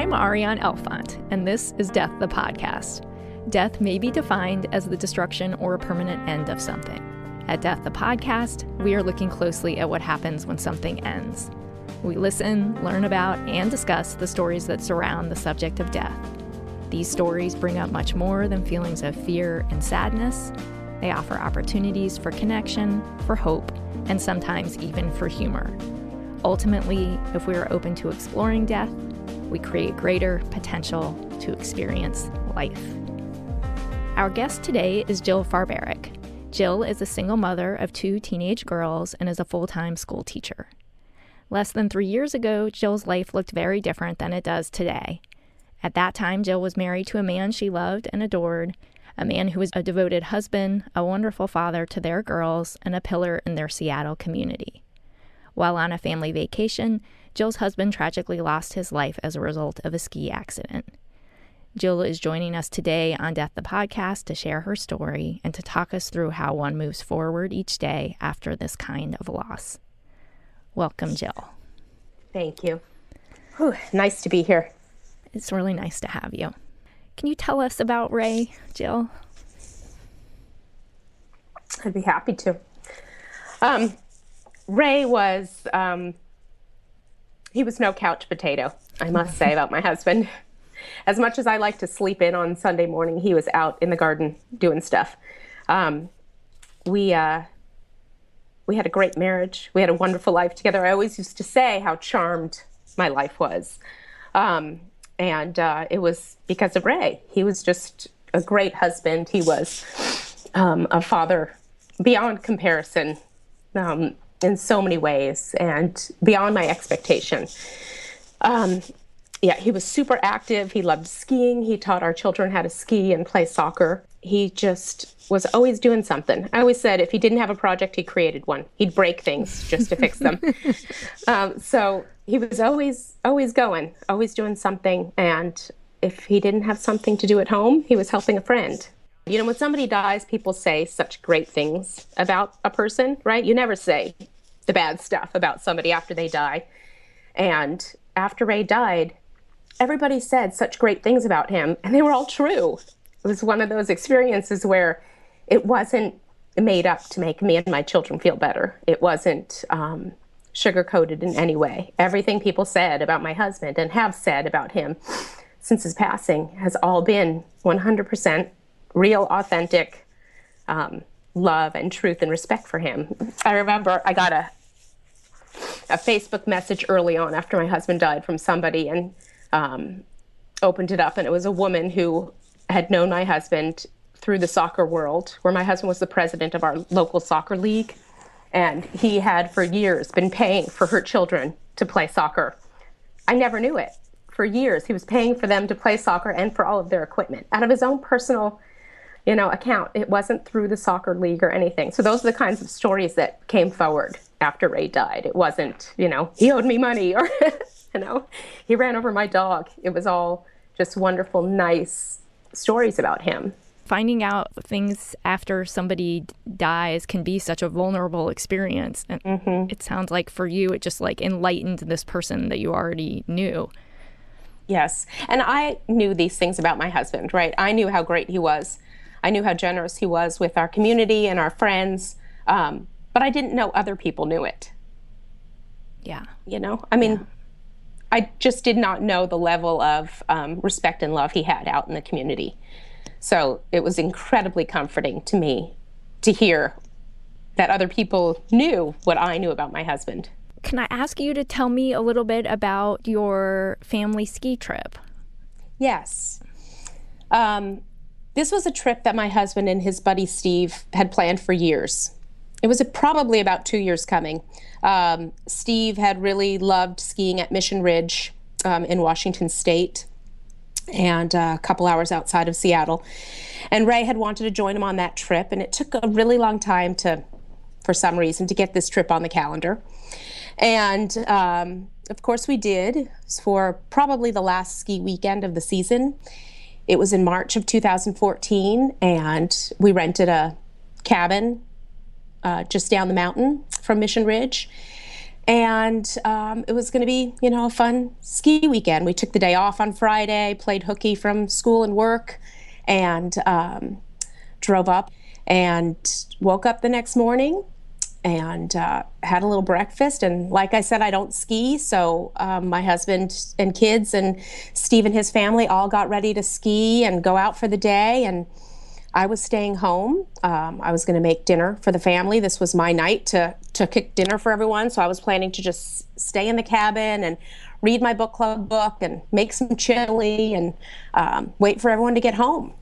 I'm Arian and this is Death the Podcast. Death may be defined as the destruction or a permanent end of something. At Death the Podcast, we are looking closely at what happens when something ends. We listen, learn about, and discuss the stories that surround the subject of death. These stories bring up much more than feelings of fear and sadness. They offer opportunities for connection, for hope, and sometimes even for humor. Ultimately, if we are open to exploring death, we create greater potential to experience life. Our guest today is Jill Farbarik. Jill is a single mother of 2 teenage girls and is a full-time school teacher. Less than 3 years ago, Jill's life looked very different than it does today. At that time, Jill was married to a man she loved and adored, a man who was a devoted husband, a wonderful father to their girls, and a pillar in their Seattle community. While on a family vacation, Jill's husband tragically lost his life as a result of a ski accident. Jill is joining us today on Death the Podcast to share her story and to talk us through how one moves forward each day after this kind of loss. Welcome, Jill. Thank you. Whew, nice to be here. It's really nice to have you. Can you tell us about Ray, Jill? I'd be happy to. Ray was, he was no couch potato, I must say, about my husband. As much as I like to sleep in on Sunday morning, he was out in the garden doing stuff. We had a great marriage. We had a wonderful life together. I always used to say how charmed my life was. And it was because of Ray. He was just a great husband. He was a father beyond comparison in so many ways and beyond my expectation. He was super active. He loved skiing. He taught our children how to ski and play soccer. He just was always doing something. I always said if he didn't have a project, he created one. He'd break things just to fix them. So he was always going, always doing something. And if he didn't have something to do at home, he was helping a friend. You know, when somebody dies, people say such great things about a person, right? You never say the bad stuff about somebody after they die. And after Ray died, everybody said such great things about him, and they were all true. It was one of those experiences where it wasn't made up to make me and my children feel better. It wasn't sugar-coated in any way. Everything people said about my husband and have said about him since his passing has all been 100% real, authentic love and truth and respect for him. I remember I got a Facebook message early on after my husband died from somebody and opened it up, and it was a woman who had known my husband through the soccer world, where my husband was the president of our local soccer league, and he had for years been paying for her children to play soccer. I never knew it. For years, he was paying for them to play soccer and for all of their equipment out of his own personal, account. It wasn't through the soccer league or anything. So those are the kinds of stories that came forward after Ray died. It wasn't, he owed me money or, he ran over my dog. It was all just wonderful, nice stories about him. Finding out things after somebody dies can be such a vulnerable experience. And It sounds like for you, it just enlightened this person that you already knew. Yes. And I knew these things about my husband, right? I knew how great he was. I knew how generous he was with our community and our friends. But I didn't know other people knew it. Yeah. I just did not know the level of respect and love he had out in the community. So it was incredibly comforting to me to hear that other people knew what I knew about my husband. Can I ask you to tell me a little bit about your family ski trip? Yes. This was a trip that my husband and his buddy Steve had planned for years. It was probably about 2 years coming. Steve had really loved skiing at Mission Ridge in Washington State and a couple hours outside of Seattle. And Ray had wanted to join him on that trip, and it took a really long time for some reason, to get this trip on the calendar. And of course we did for probably the last ski weekend of the season. It was in March of 2014, and we rented a cabin just down the mountain from Mission Ridge. And it was going to be, a fun ski weekend. We took the day off on Friday, played hooky from school and work, and drove up and woke up the next morning and had a little breakfast. And like I said, I don't ski, so my husband and kids and Steve and his family all got ready to ski and go out for the day. And I was staying home. I was going to make dinner for the family. This was my night to cook dinner for everyone. So I was planning to just stay in the cabin and read my book club book and make some chili and wait for everyone to get home.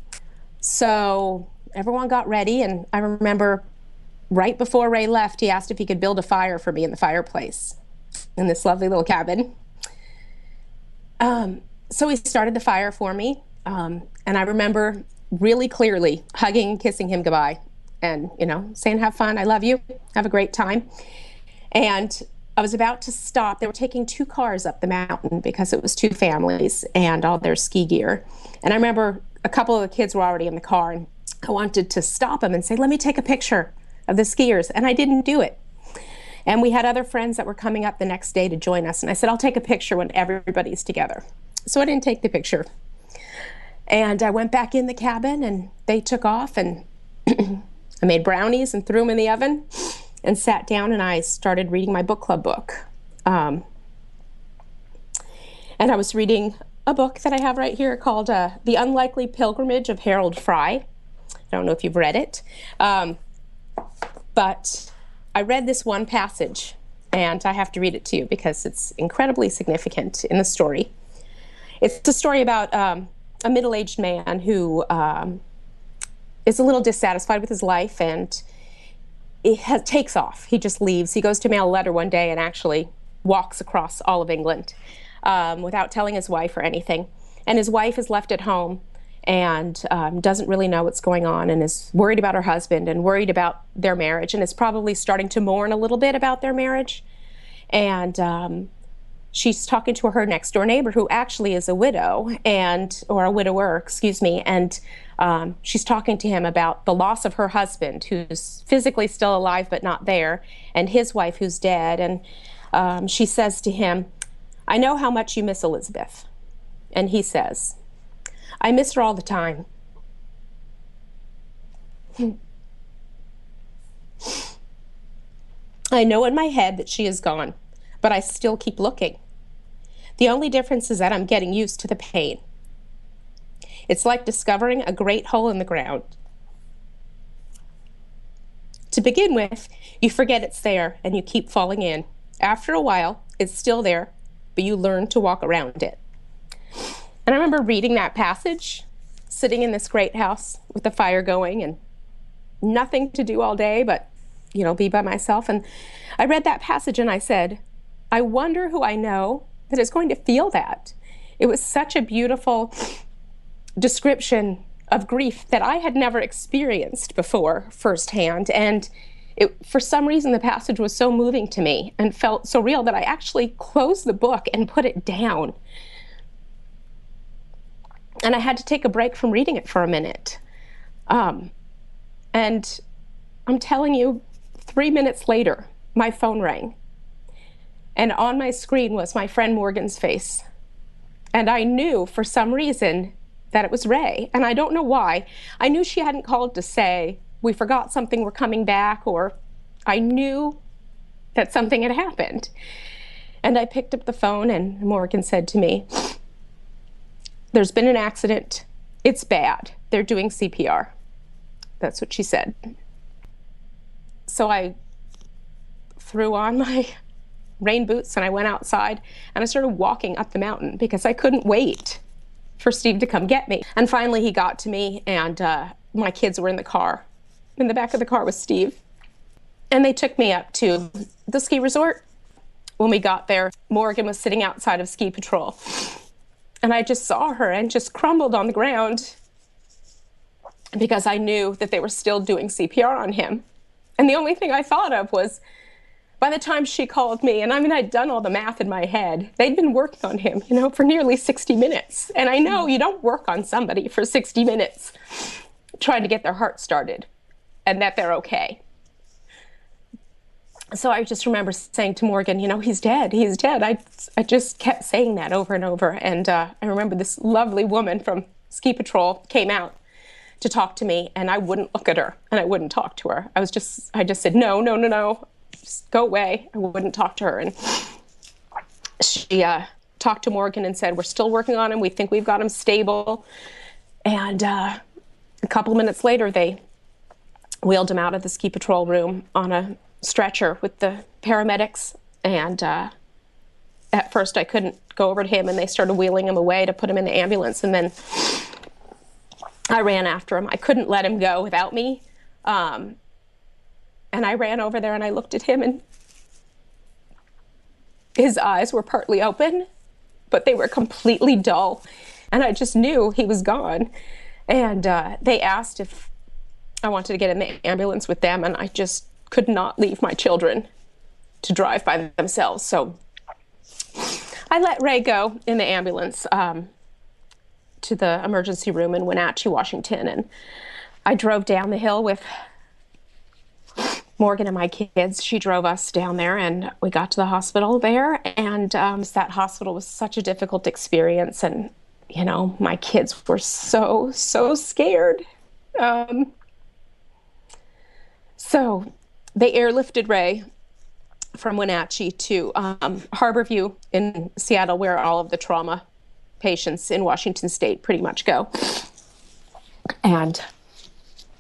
So everyone got ready, and I remember right before Ray left, he asked if he could build a fire for me in the fireplace in this lovely little cabin. So he started the fire for me, and I remember really clearly hugging and kissing him goodbye and, saying, have fun, I love you, have a great time. And I was about to stop. They were taking 2 cars up the mountain because it was 2 families and all their ski gear. And I remember a couple of the kids were already in the car, and I wanted to stop them and say, let me take a picture of the skiers. And I didn't do it. And we had other friends that were coming up the next day to join us. And I said, I'll take a picture when everybody's together. So I didn't take the picture. And I went back in the cabin, and they took off, and I made brownies and threw them in the oven and sat down, and I started reading my book club book. And I was reading a book that I have right here called The Unlikely Pilgrimage of Harold Fry. I don't know if you've read it. But I read this one passage, and I have to read it to you because it's incredibly significant in the story. It's a story about a middle-aged man who is a little dissatisfied with his life, and takes off. He just leaves. He goes to mail a letter one day and actually walks across all of England without telling his wife or anything. And his wife is left at home and doesn't really know what's going on, and is worried about her husband and worried about their marriage, and is probably starting to mourn a little bit about their marriage. And she's talking to her next door neighbor, who actually is a widow, or a widower, excuse me, and she's talking to him about the loss of her husband, who's physically still alive but not there, and his wife, who's dead. And she says to him, I know how much you miss Elizabeth. And he says, I miss her all the time. I know in my head that she is gone, but I still keep looking. The only difference is that I'm getting used to the pain. It's like discovering a great hole in the ground. To begin with, you forget it's there and you keep falling in. After a while, it's still there, but you learn to walk around it. And I remember reading that passage, sitting in this great house with the fire going and nothing to do all day but, be by myself. And I read that passage and I said, I wonder who I know that is going to feel that. It was such a beautiful description of grief that I had never experienced before firsthand. And for some reason, the passage was so moving to me and felt so real that I actually closed the book and put it down. And I had to take a break from reading it for a minute. And I'm telling you, 3 minutes later, my phone rang. And on my screen was my friend Morgan's face. And I knew for some reason that it was Ray. And I don't know why. I knew she hadn't called to say, we forgot something, we're coming back, or I knew that something had happened. And I picked up the phone, and Morgan said to me, there's been an accident. It's bad. They're doing CPR. That's what she said. So I threw on my rain boots and I went outside and I started walking up the mountain because I couldn't wait for Steve to come get me. And finally he got to me, and my kids were in the car. In the back of the car was Steve. And they took me up to the ski resort. When we got there, Morgan was sitting outside of ski patrol. And I just saw her and just crumbled on the ground because I knew that they were still doing CPR on him. And the only thing I thought of was, by the time she called me, and I'd done all the math in my head, they'd been working on him, for nearly 60 minutes. And I know you don't work on somebody for 60 minutes trying to get their heart started and that they're okay. So I just remember saying to Morgan, he's dead, he's dead. I just kept saying that over and over. And I remember this lovely woman from ski patrol came out to talk to me, and I wouldn't look at her and I wouldn't talk to her. I just said, no, no, no, no, just go away. I wouldn't talk to her. And she talked to Morgan and said, we're still working on him. We think we've got him stable. And a couple of minutes later, they wheeled him out of the ski patrol room on a stretcher with the paramedics. And at first I couldn't go over to him, and they started wheeling him away to put him in the ambulance. And then I ran after him. I couldn't let him go without me. And I ran over there and I looked at him, and his eyes were partly open, but they were completely dull. And I just knew he was gone. And they asked if I wanted to get in the ambulance with them, and I just could not leave my children to drive by themselves. So I let Ray go in the ambulance to the emergency room in Wenatchee, Washington. And I drove down the hill with Morgan and my kids. She drove us down there, and we got to the hospital there. And that hospital was such a difficult experience. And, my kids were so, so scared. So they airlifted Ray from Wenatchee to Harborview in Seattle, where all of the trauma patients in Washington State pretty much go. And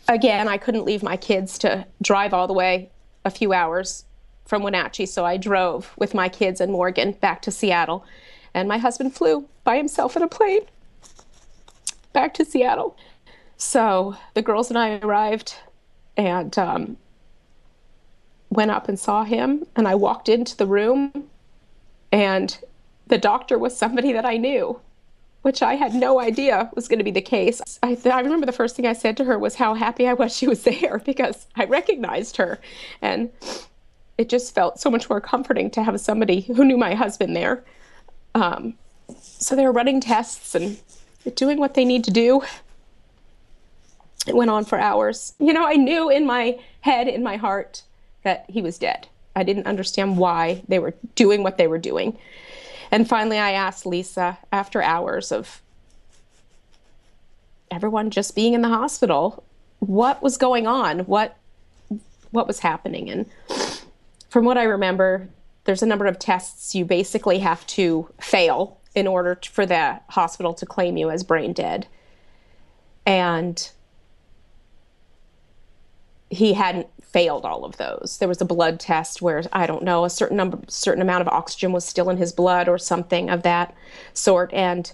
again, I couldn't leave my kids to drive all the way a few hours from Wenatchee, so I drove with my kids and Morgan back to Seattle. And my husband flew by himself in a plane back to Seattle. So the girls and I arrived and went up and saw him. And I walked into the room, and the doctor was somebody that I knew, which I had no idea was going to be the case. I remember the first thing I said to her was how happy I was she was there, because I recognized her. And it just felt so much more comforting to have somebody who knew my husband there. So they were running tests and doing what they need to do. It went on for hours. I knew in my head, in my heart, that he was dead. I didn't understand why they were doing what they were doing. And finally, I asked Lisa, after hours of everyone just being in the hospital, what was going on? What was happening? And from what I remember, there's a number of tests you basically have to fail in order for the hospital to claim you as brain dead. And he hadn't failed all of those. There was a blood test where, I don't know, a certain amount of oxygen was still in his blood or something of that sort. And,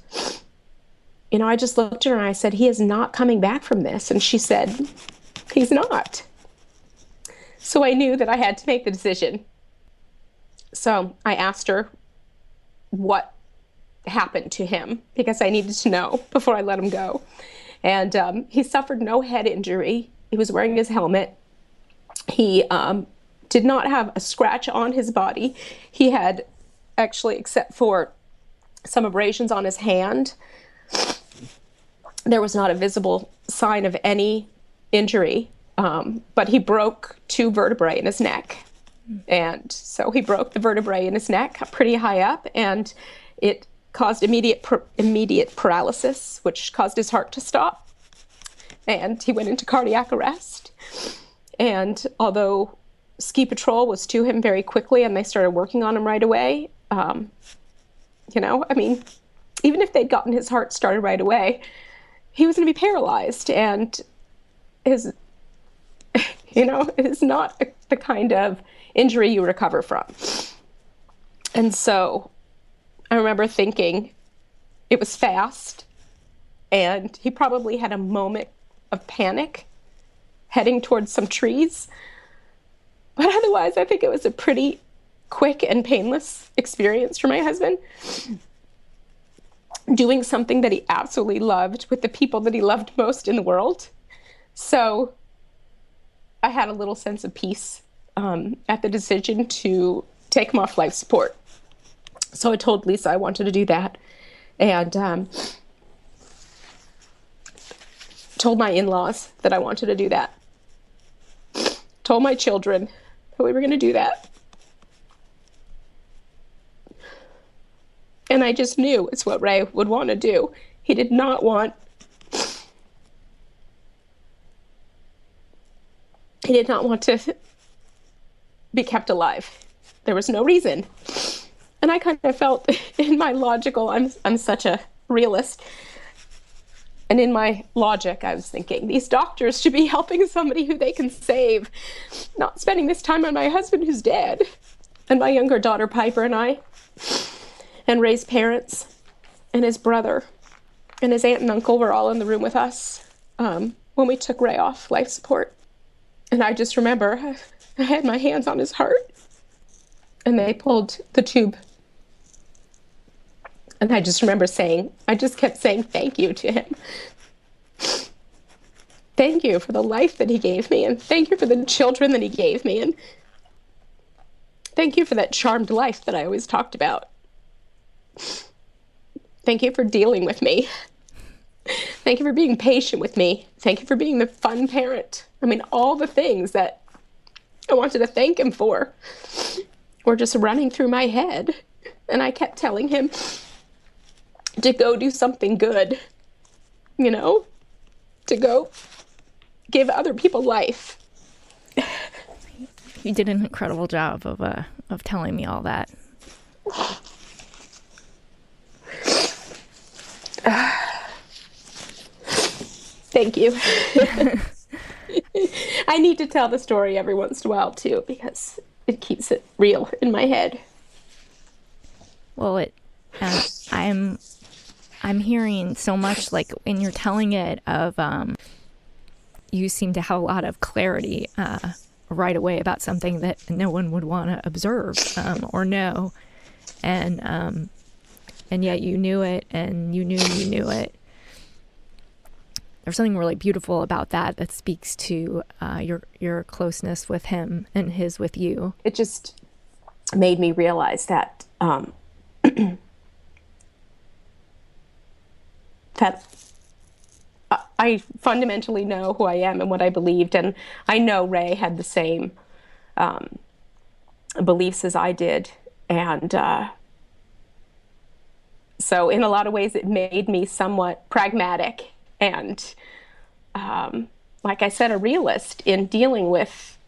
I just looked at her and I said, he is not coming back from this. And she said, he's not. So I knew that I had to make the decision. So I asked her what happened to him, because I needed to know before I let him go. And he suffered no head injury. He was wearing his helmet. He did not have a scratch on his body. He had, actually, except for some abrasions on his hand, there was not a visible sign of any injury. But he broke 2 vertebrae in his neck. And so he broke the vertebrae in his neck pretty high up, and it caused immediate paralysis, which caused his heart to stop. And he went into cardiac arrest. And although ski patrol was to him very quickly and they started working on him right away, even if they'd gotten his heart started right away, he was going to be paralyzed. And it is not the kind of injury you recover from. And so I remember thinking it was fast, and he probably had a moment of panic heading towards some trees. But otherwise, I think it was a pretty quick and painless experience for my husband, doing something that he absolutely loved with the people that he loved most in the world. So I had a little sense of peace at the decision to take him off life support. So I told Lisa I wanted to do that, and told my in-laws that I wanted to do that. Told my children that we were going to do that. And I just knew it's what Ray would want to do. He did not want to be kept alive. There was no reason. And I kind of felt in my logical, I'm such a realist. And in my logic, I was thinking, these doctors should be helping somebody who they can save, not spending this time on my husband who's dead. And my younger daughter, Piper, and I, and Ray's parents, and his brother, and his aunt and uncle were all in the room with us when we took Ray off life support. And I just remember I had my hands on his heart, and they pulled the tube. And I just remember I just kept saying thank you to him. Thank you for the life that he gave me, and thank you for the children that he gave me, and thank you for that charmed life that I always talked about. Thank you for dealing with me. Thank you for being patient with me. Thank you for being the fun parent. I mean, all the things that I wanted to thank him for were just running through my head. And I kept telling him to go do something good, to go give other people life. You did an incredible job of telling me all that. Thank you. I need to tell the story every once in a while too, because it keeps it real in my head. Well, I'm hearing so much, like when you're telling it, of you seem to have a lot of clarity right away about something that no one would want to observe or know, and yet you knew it, and you knew it. There's something really beautiful about that speaks to your closeness with him and his with you. It just made me realize that that I fundamentally know who I am and what I believed, and I know Ray had the same beliefs as I did, and so in a lot of ways it made me somewhat pragmatic and, like I said, a realist in dealing with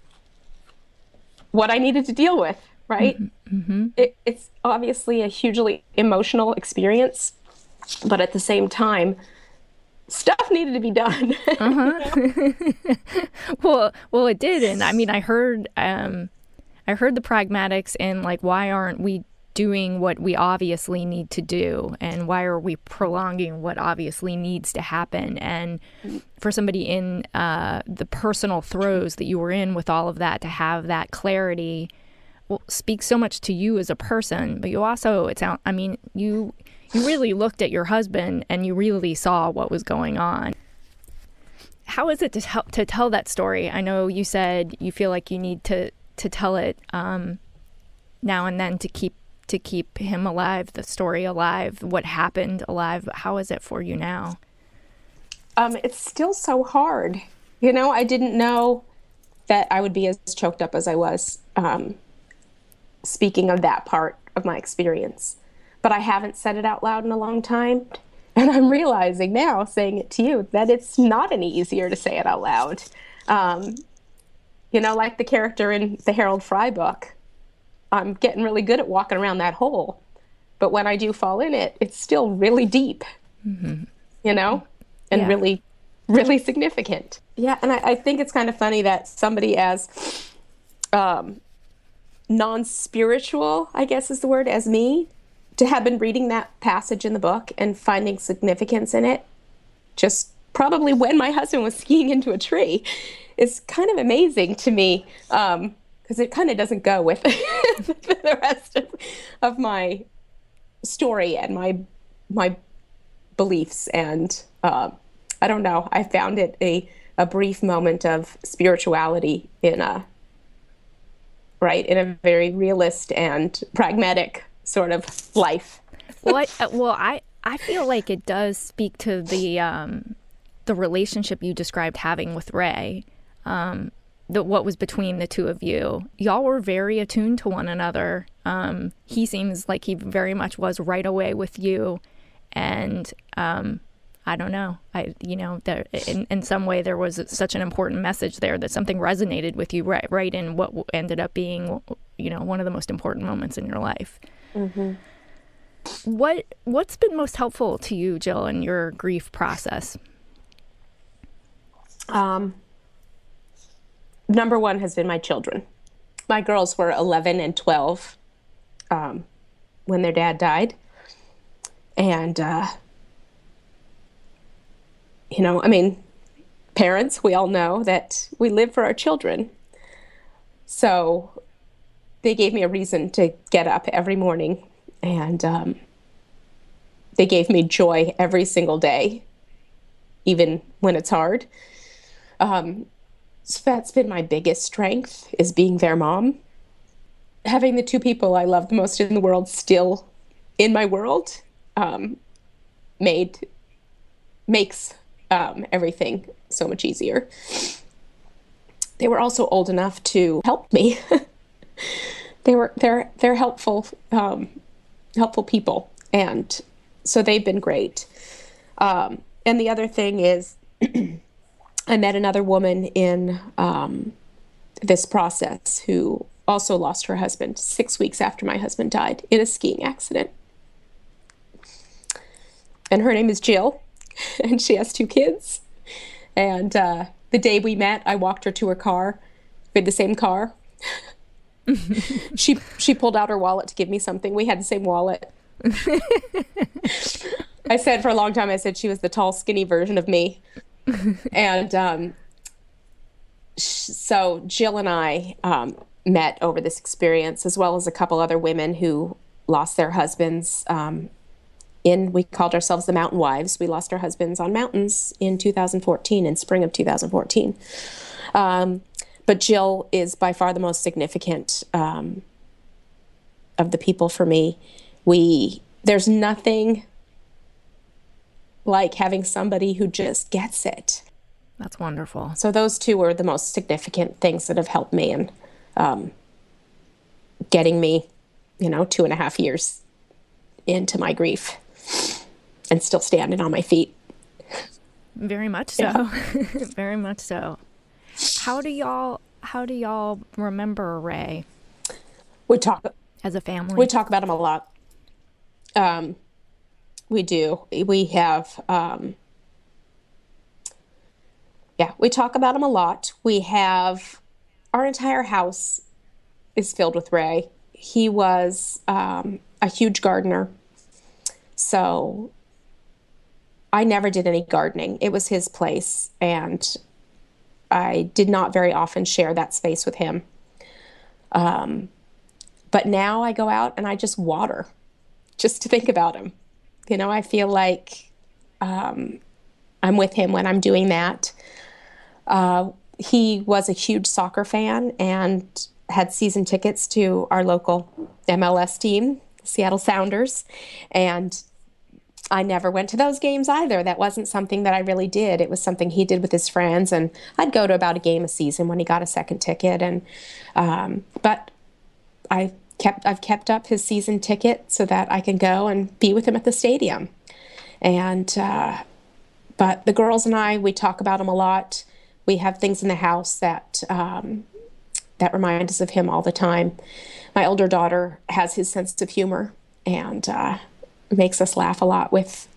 what I needed to deal with, right? Mm-hmm. It's obviously a hugely emotional experience, but at the same time, stuff needed to be done. Well, it did, and I mean, I heard the pragmatics in, like, why aren't we doing what we obviously need to do, and why are we prolonging what obviously needs to happen? And for somebody in the personal throes that you were in with all of that, to have that clarity, speaks so much to you as a person. But you also, you really looked at your husband and you really saw what was going on. How is it to tell that story? I know you said you feel like you need to tell it now and then to keep him alive, the story alive, what happened alive. How is it for you now? It's still so hard. I didn't know that I would be as choked up as I was, speaking of that part of my experience. But I haven't said it out loud in a long time. And I'm realizing now, saying it to you, that it's not any easier to say it out loud. Like the character in the Harold Fry book, I'm getting really good at walking around that hole. But when I do fall in it, it's still really deep, and really, really significant. Yeah, and I think it's kind of funny that somebody as non-spiritual, I guess is the word, as me, to have been reading that passage in the book and finding significance in it, just probably when my husband was skiing into a tree, is kind of amazing to me, because it kind of doesn't go with the rest of my story and my beliefs. And I don't know, I found it a brief moment of spirituality in a very realist and pragmatic sort of life. I feel like it does speak to the relationship you described having with Ray. what was between the two of you. Y'all were very attuned to one another. He seems like he very much was right away with you, and I don't know. There, in some way there was such an important message there that something resonated with you right in what ended up being, one of the most important moments in your life. Mm-hmm. What's been most helpful to you, Jill, in your grief process? Number one has been my children. My girls were 11 and 12 when their dad died. And, parents, we all know that we live for our children. So they gave me a reason to get up every morning, and they gave me joy every single day, even when it's hard. So that's been my biggest strength, is being their mom. Having the two people I love the most in the world still in my world makes everything so much easier. They were also old enough to help me. They're helpful people, and so they've been great. And the other thing is, I met another woman in this process who also lost her husband 6 weeks after my husband died in a skiing accident. And her name is Jill, and she has 2 kids. And the day we met, I walked her to her car. We had the same car. She pulled out her wallet to give me something. We had the same wallet. I said for a long time, she was the tall, skinny version of me. And so Jill and I met over this experience, as well as a couple other women who lost their husbands. We called ourselves the Mountain Wives. We lost our husbands on mountains in 2014, in spring of 2014. But Jill is by far the most significant of the people for me. There's nothing like having somebody who just gets it. That's wonderful. So those two are the most significant things that have helped me in getting me, 2.5 years into my grief and still standing on my feet. Very much so. Yeah. Very much so. How do y'all remember Ray? We talk as a family. We talk about him a lot. We do. We have, we talk about him a lot. We have, our entire house is filled with Ray. He was a huge gardener. So I never did any gardening. It was his place, and I did not very often share that space with him. But now I go out and I just water just to think about him. I feel like I'm with him when I'm doing that. He was a huge soccer fan and had season tickets to our local MLS team, Seattle Sounders. And I never went to those games either. That wasn't something that I really did. It was something he did with his friends. And I'd go to about a game a season when he got a second ticket. And but I've kept up his season ticket so that I can go and be with him at the stadium. And but the girls and I, we talk about him a lot. We have things in the house that remind us of him all the time. My older daughter has his sense of humor and makes us laugh a lot with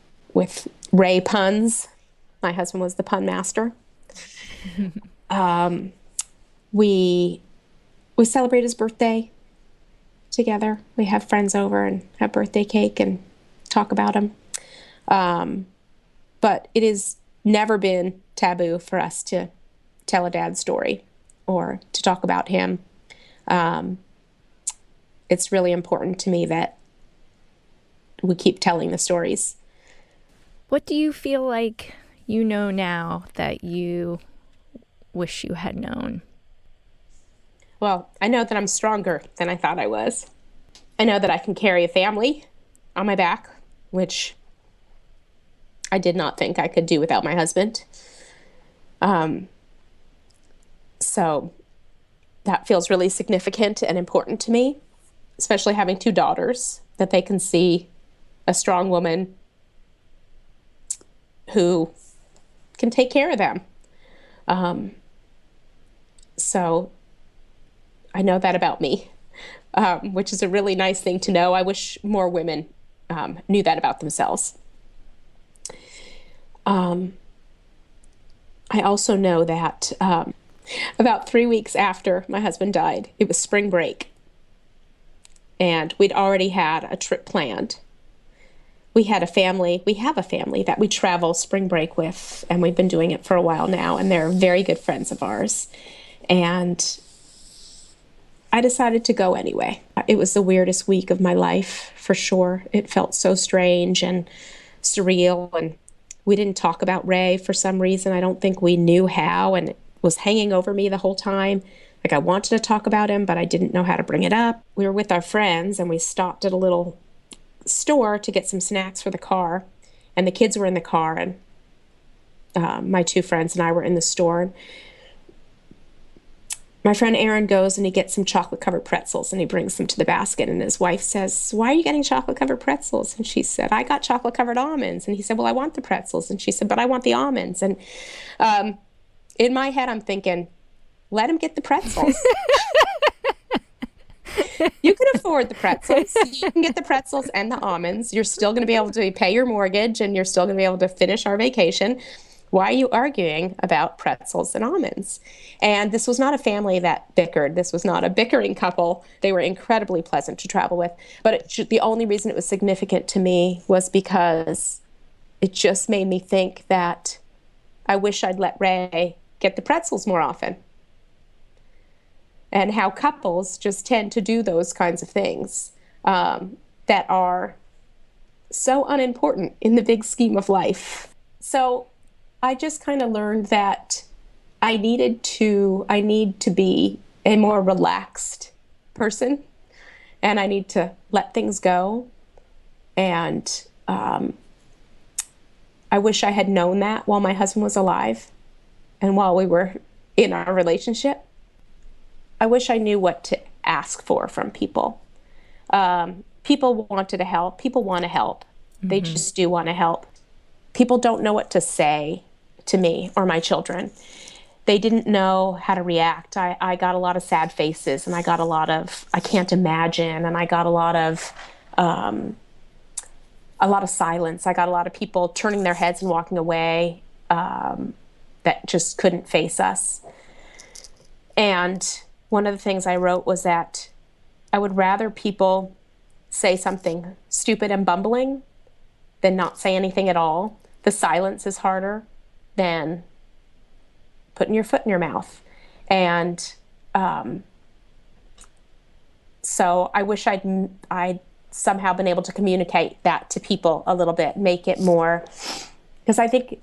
Ray puns. My husband was the pun master. We celebrate his birthday together. We have friends over and have birthday cake and talk about him. But it has never been taboo for us to tell a dad story or to talk about him. It's really important to me that we keep telling the stories. What do you feel like you know now that you wish you had known? Well, I know that I'm stronger than I thought I was. I know that I can carry a family on my back, which I did not think I could do without my husband. So that feels really significant and important to me, especially having two daughters, that they can see a strong woman who can take care of them. So I know that about me, which is a really nice thing to know. I wish more women knew that about themselves. I also know that about 3 weeks after my husband died, it was spring break, and we'd already had a trip planned. We have a family that we travel spring break with, and we've been doing it for a while now, and they're very good friends of ours. And I decided to go anyway. It was the weirdest week of my life, for sure. It felt so strange and surreal, and we didn't talk about Ray for some reason. I don't think we knew how, and it was hanging over me the whole time. Like, I wanted to talk about him, but I didn't know how to bring it up. We were with our friends, and we stopped at a little store to get some snacks for the car, and the kids were in the car, and my two friends and I were in the store. And my friend Arian goes and he gets some chocolate-covered pretzels, and he brings them to the basket, and his wife says, "Why are you getting chocolate-covered pretzels?" And she said, "I got chocolate-covered almonds." And he said, "Well, I want the pretzels." And she said, "But I want the almonds." And in my head, I'm thinking, let him get the pretzels. You can afford the pretzels. You can get the pretzels and the almonds. You're still going to be able to pay your mortgage, and you're still going to be able to finish our vacation. Why are you arguing about pretzels and almonds? And this was not a family that bickered. This was not a bickering couple. They were incredibly pleasant to travel with. But the only reason it was significant to me was because it just made me think that I wish I'd let Ray get the pretzels more often. And how couples just tend to do those kinds of things that are so unimportant in the big scheme of life. So I just kind of learned that I need to be a more relaxed person, and I need to let things go. And I wish I had known that while my husband was alive and while we were in our relationship. I wish I knew what to ask for from people. People wanted to help. People want to help. They just do want to help. People don't know what to say to me or my children. They didn't know how to react. I got a lot of sad faces, and I got a lot of, I can't imagine, and I got a lot of silence. I got a lot of people turning their heads and walking away that just couldn't face us. And one of the things I wrote was that I would rather people say something stupid and bumbling than not say anything at all. The silence is harder than putting your foot in your mouth. And so I wish I'd somehow been able to communicate that to people a little bit, make it more, because I think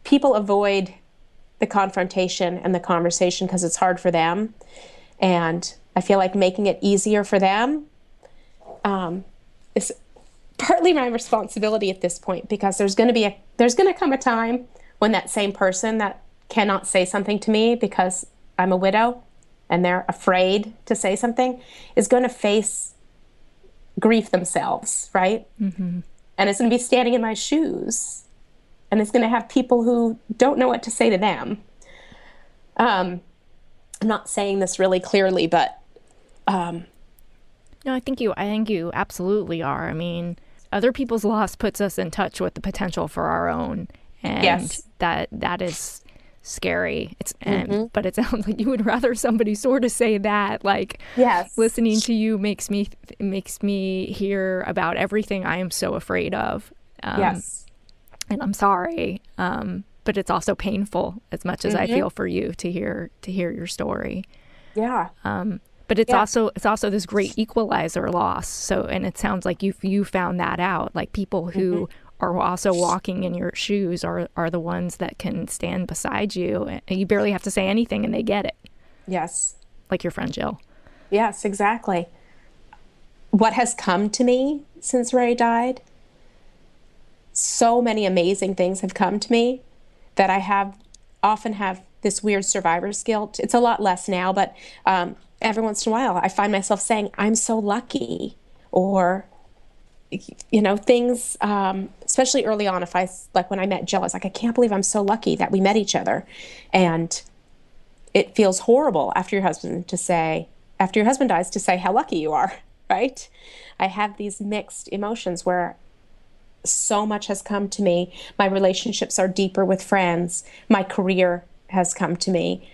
people avoid the confrontation and the conversation because it's hard for them. And I feel like making it easier for them is partly my responsibility at this point, because there's going to come a time when that same person that cannot say something to me because I'm a widow and they're afraid to say something is going to face grief themselves, right? Mm-hmm. And it's going to be standing in my shoes. And it's going to have people who don't know what to say to them. I'm not saying this really clearly, but no, I think you absolutely are. I mean, other people's loss puts us in touch with the potential for our own, and yes. that is scary. But it sounds like you would rather somebody sort of say that. Like, yes. Listening to you makes me hear about everything I am so afraid of. Yes. And I'm sorry, but it's also painful as much as I feel for you to hear your story. Yeah. But it's also this great equalizer loss. So, and it sounds like you found that out. Like, people who are also walking in your shoes are the ones that can stand beside you, and you barely have to say anything and they get it. Yes. Like your friend Jill. Yes, exactly. What has come to me since Ray died? So many amazing things have come to me that I often have this weird survivor's guilt. It's a lot less now, but every once in a while I find myself saying, I'm so lucky, or, things, especially early on, like when I met Jill, I was like, I can't believe I'm so lucky that we met each other. And it feels horrible after your husband dies to say how lucky you are, right? I have these mixed emotions where so much has come to me. My relationships are deeper with friends. My career has come to me.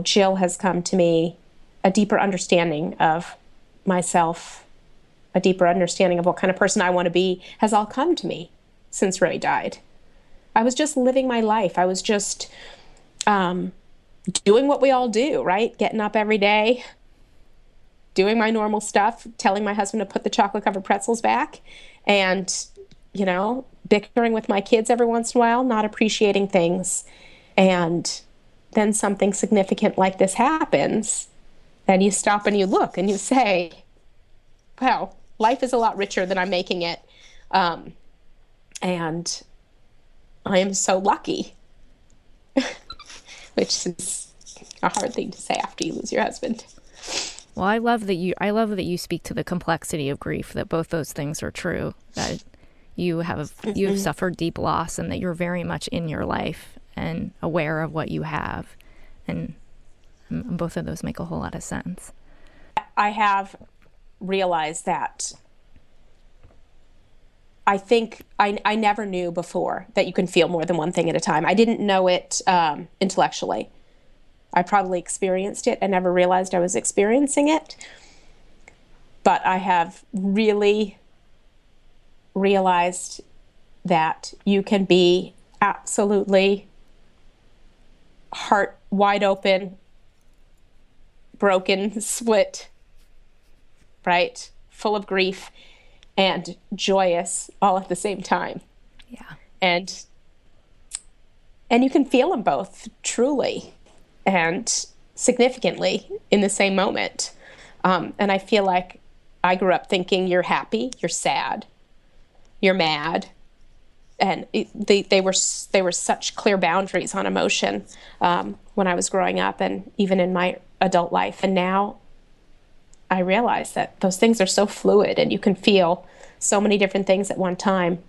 Jill has come to me. A deeper understanding of myself, a deeper understanding of what kind of person I want to be has all come to me since Ray died. I was just living my life. I was just doing what we all do, right? Getting up every day, doing my normal stuff, telling my husband to put the chocolate-covered pretzels back, and, bickering with my kids every once in a while, not appreciating things. And then something significant like this happens, and you stop and you look and you say, wow, life is a lot richer than I'm making it. And I am so lucky, which is a hard thing to say after you lose your husband. Well, I love that you speak to the complexity of grief, that both those things are true, that you have suffered deep loss and that you're very much in your life and aware of what you have. And both of those make a whole lot of sense. I have realized that I think I never knew before that you can feel more than one thing at a time. I didn't know it intellectually. I probably experienced it and never realized I was experiencing it. But I have really realized that you can be absolutely heart wide open, broken, split, right? Full of grief and joyous all at the same time. Yeah. And you can feel them both truly and significantly in the same moment. And I feel like I grew up thinking you're happy, you're sad, you're mad. And they were such clear boundaries on emotion when I was growing up and even in my adult life. And now I realize that those things are so fluid and you can feel so many different things at one time.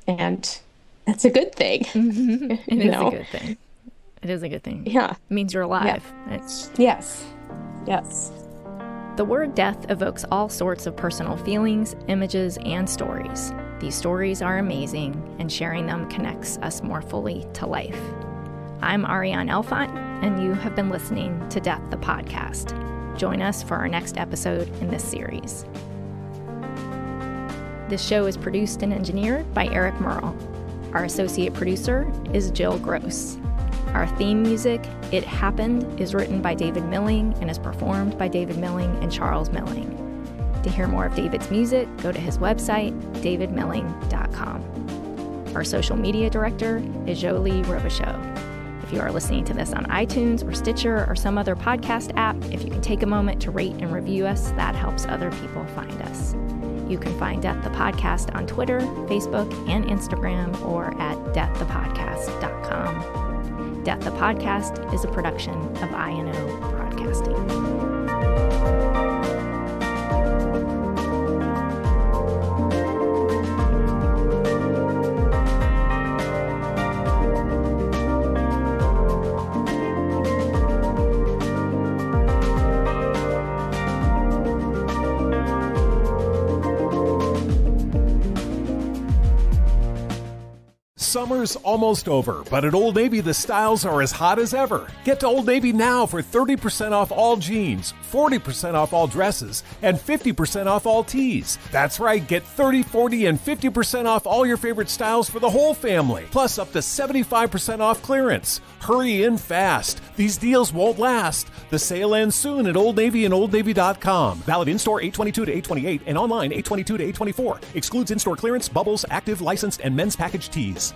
And that's a good thing. Mm-hmm. It is a good thing. It is a good thing. Yeah. It means you're alive. Yeah. Yes. The word death evokes all sorts of personal feelings, images, and stories. These stories are amazing, and sharing them connects us more fully to life. I'm Arian Elfont, and you have been listening to Death the Podcast. Join us for our next episode in this series. This show is produced and engineered by Eric Merle. Our associate producer is Jill Gross. Our theme music, It Happened, is written by David Milling and is performed by David Milling and Charles Milling. To hear more of David's music, go to his website, davidmilling.com. Our social media director is Jolie Robichaud. If you are listening to this on iTunes or Stitcher or some other podcast app, if you can take a moment to rate and review us, that helps other people find us. You can find Death the Podcast on Twitter, Facebook, and Instagram, or at deaththepodcast.com. Death the Podcast is a production of INO Broadcasting. Summer's almost over, but at Old Navy the styles are as hot as ever. Get to Old Navy now for 30% off all jeans, 40% off all dresses, and 50% off all tees. That's right, get 30, 40, and 50% off all your favorite styles for the whole family, plus up to 75% off clearance. Hurry in fast. These deals won't last. The sale ends soon at Old Navy and OldNavy.com. Valid in-store 8/22 to 8/28 and online 8/22 to 8/24. Excludes in-store clearance, bubbles, active, licensed, and men's package tees.